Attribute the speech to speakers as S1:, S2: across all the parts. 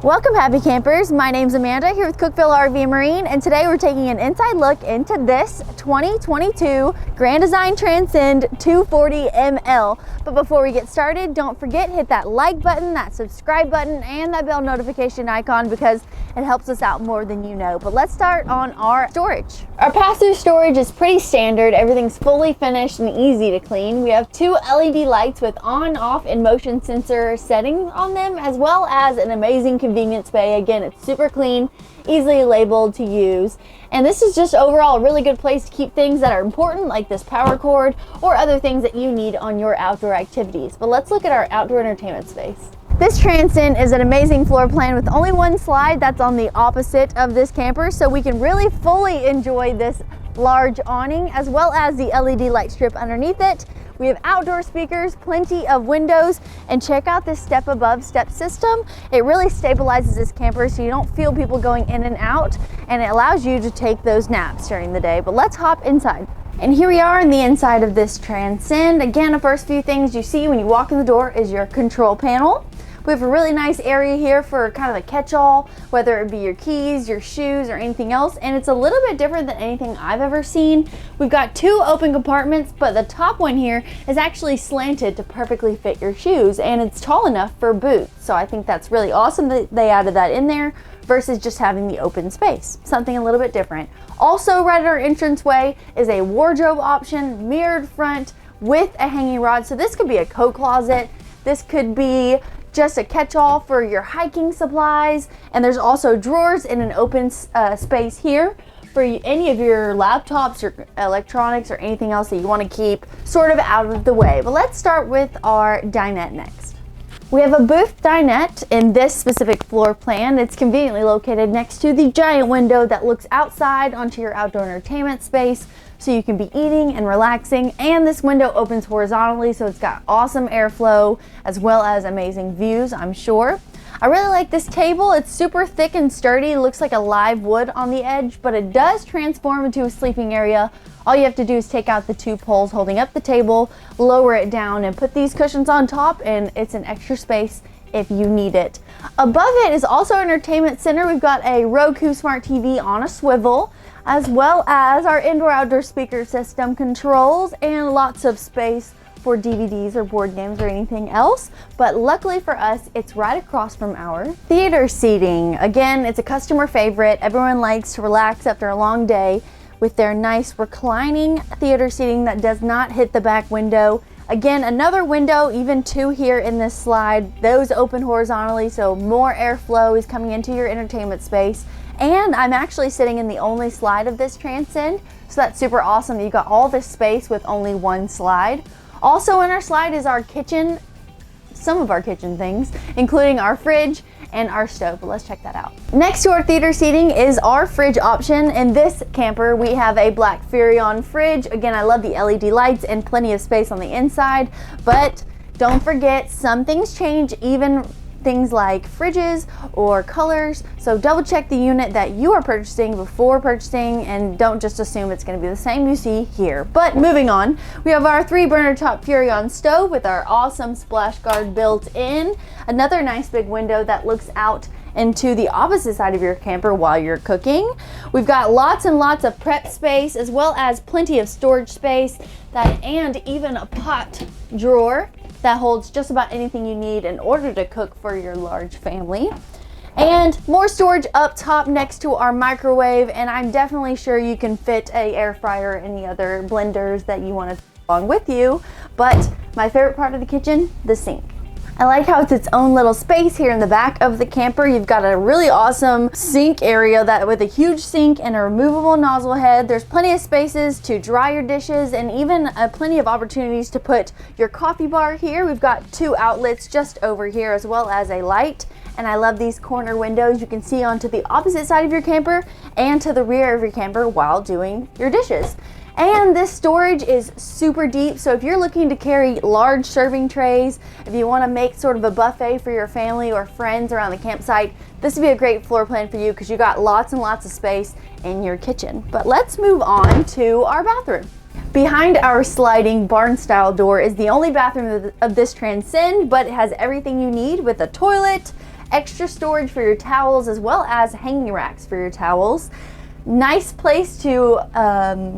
S1: Welcome, happy campers. My name's Amanda here with Cookeville RV and Marine, and today we're taking an inside look into this 2022 Grand Design Transcend 240ML. But before we get started, don't forget, hit that like button, that subscribe button, and that bell notification icon because it helps us out more than you know. But let's start on our storage. Our pass-through storage is pretty standard. Everything's fully finished and easy to clean. We have two LED lights with on, off, and motion sensor settings on them, as well as an amazing convenience bay. Again, it's super clean, easily labeled to use, and this is just overall a really good place to keep things that are important, like this power cord or other things that you need on your outdoor activities. But let's look at our outdoor entertainment space. This Transcend is an amazing floor plan with only one slide that's on the opposite of this camper, so we can really fully enjoy this large awning as well as the LED light strip underneath it. We have outdoor speakers, plenty of windows, and check out this step above step system. It really stabilizes this camper so you don't feel people going in and out, and it allows you to take those naps during the day. But let's hop inside. And here we are in the inside of this Transcend. Again, the first few things you see when you walk in the door is your control panel. We have a really nice area here for kind of a catch-all, whether it be your keys, your shoes, or anything else. And it's a little bit different than anything I've ever seen. We've got two open compartments, but the top one here is actually slanted to perfectly fit your shoes, and it's tall enough for boots. So I think that's really awesome that they added that in there versus just having the open space. Something a little bit different. Also, right at our entranceway is a wardrobe option, mirrored front with a hanging rod. So this could be a coat closet. This could be just a catch-all for your hiking supplies, and there's also drawers in an open space here for any of your laptops or electronics or anything else that you want to keep sort of out of the way. But let's start with our dinette next. We have a booth dinette in this specific floor plan. It's conveniently located next to the giant window that looks outside onto your outdoor entertainment space, so you can be eating and relaxing. And this window opens horizontally, so it's got awesome airflow as well as amazing views, I'm sure. I really like this table. It's super thick and sturdy. It looks like a live wood on the edge, but it does transform into a sleeping area. All you have to do is take out the two poles holding up the table, lower it down, and put these cushions on top, and it's an extra space if you need it. Above it is also an entertainment center. We've got a Roku smart TV on a swivel, as well as our indoor-outdoor speaker system controls and lots of space for DVDs or board games or anything else. But luckily for us, it's right across from our theater seating. Again, it's a customer favorite. Everyone likes to relax after a long day with their nice reclining theater seating that does not hit the back window. Again, another window, even two here in this slide. Those open horizontally, so more airflow is coming into your entertainment space. And I'm actually sitting in the only slide of this Transcend, so that's super awesome that you got all this space with only one slide. Also in our slide is our kitchen, some of our kitchen things, including our fridge and our stove, but let's check that out. Next to our theater seating is our fridge option. In this camper, we have a black Furrion fridge. Again, I love the LED lights and plenty of space on the inside, but don't forget, some things change, even things like fridges or colors. So double check the unit that you are purchasing before purchasing, and don't just assume it's going to be the same you see here. But moving on, we have our 3-burner top Furrion stove with our awesome splash guard built in. Another nice big window that looks out into the opposite side of your camper while you're cooking. We've got lots and lots of prep space, as well as plenty of storage space, and even a pot drawer that holds just about anything you need in order to cook for your large family. And more storage up top next to our microwave, and I'm definitely sure you can fit an air fryer or any other blenders that you want to take along with you. But my favorite part of the kitchen, the sink. I like how it's its own little space here in the back of the camper. You've got a really awesome sink area with a huge sink and a removable nozzle head. There's plenty of spaces to dry your dishes, and even plenty of opportunities to put your coffee bar here. We've got two outlets just over here, as well as a light. And I love these corner windows. You can see onto the opposite side of your camper and to the rear of your camper while doing your dishes. And this storage is super deep, so if you're looking to carry large serving trays, if you want to make sort of a buffet for your family or friends around the campsite, this would be a great floor plan for you because you got lots and lots of space in your kitchen. But let's move on to our bathroom. Behind our sliding barn-style door is the only bathroom of this Transcend, but it has everything you need with a toilet, extra storage for your towels, as well as hanging racks for your towels. Nice place to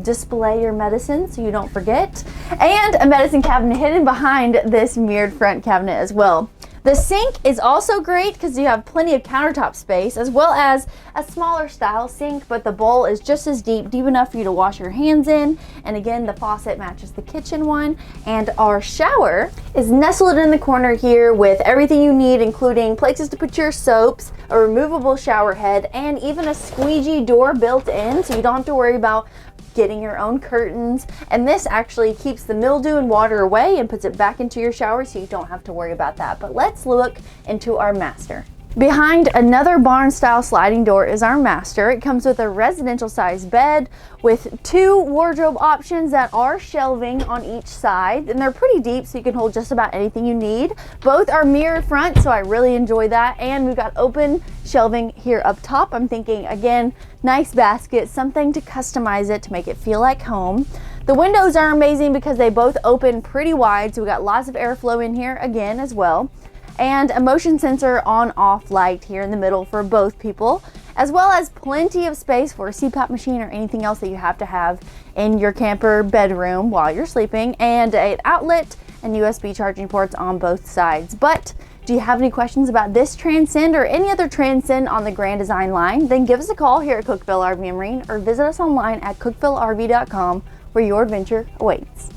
S1: display your medicine so you don't forget, and a medicine cabinet hidden behind this mirrored front cabinet as well. The sink is also great because you have plenty of countertop space, as well as a smaller style sink, but the bowl is just as deep enough for you to wash your hands in. And again, the faucet matches the kitchen one. And our shower is nestled in the corner here with everything you need, including places to put your soaps, a removable shower head, and even a squeegee door built in, so you don't have to worry about getting your own curtains. And this actually keeps the mildew and water away and puts it back into your shower, so you don't have to worry about that. But let's look into our master. Behind another barn style sliding door is our master. It comes with a residential size bed with 2 wardrobe options that are shelving on each side, and they're pretty deep, so you can hold just about anything you need. Both are mirror front, so I really enjoy that. And we've got open shelving here up top. I'm thinking, again, nice basket, something to customize it to make it feel like home. The windows are amazing because they both open pretty wide, so we got lots of airflow in here again as well. And a motion sensor on-off light here in the middle for both people, as well as plenty of space for a CPAP machine or anything else that you have to have in your camper bedroom while you're sleeping, and an outlet and USB charging ports on both sides. But do you have any questions about this Transcend or any other Transcend on the Grand Design line? Then give us a call here at Cookeville RV and Marine, or visit us online at cookevilleRV.com, where your adventure awaits.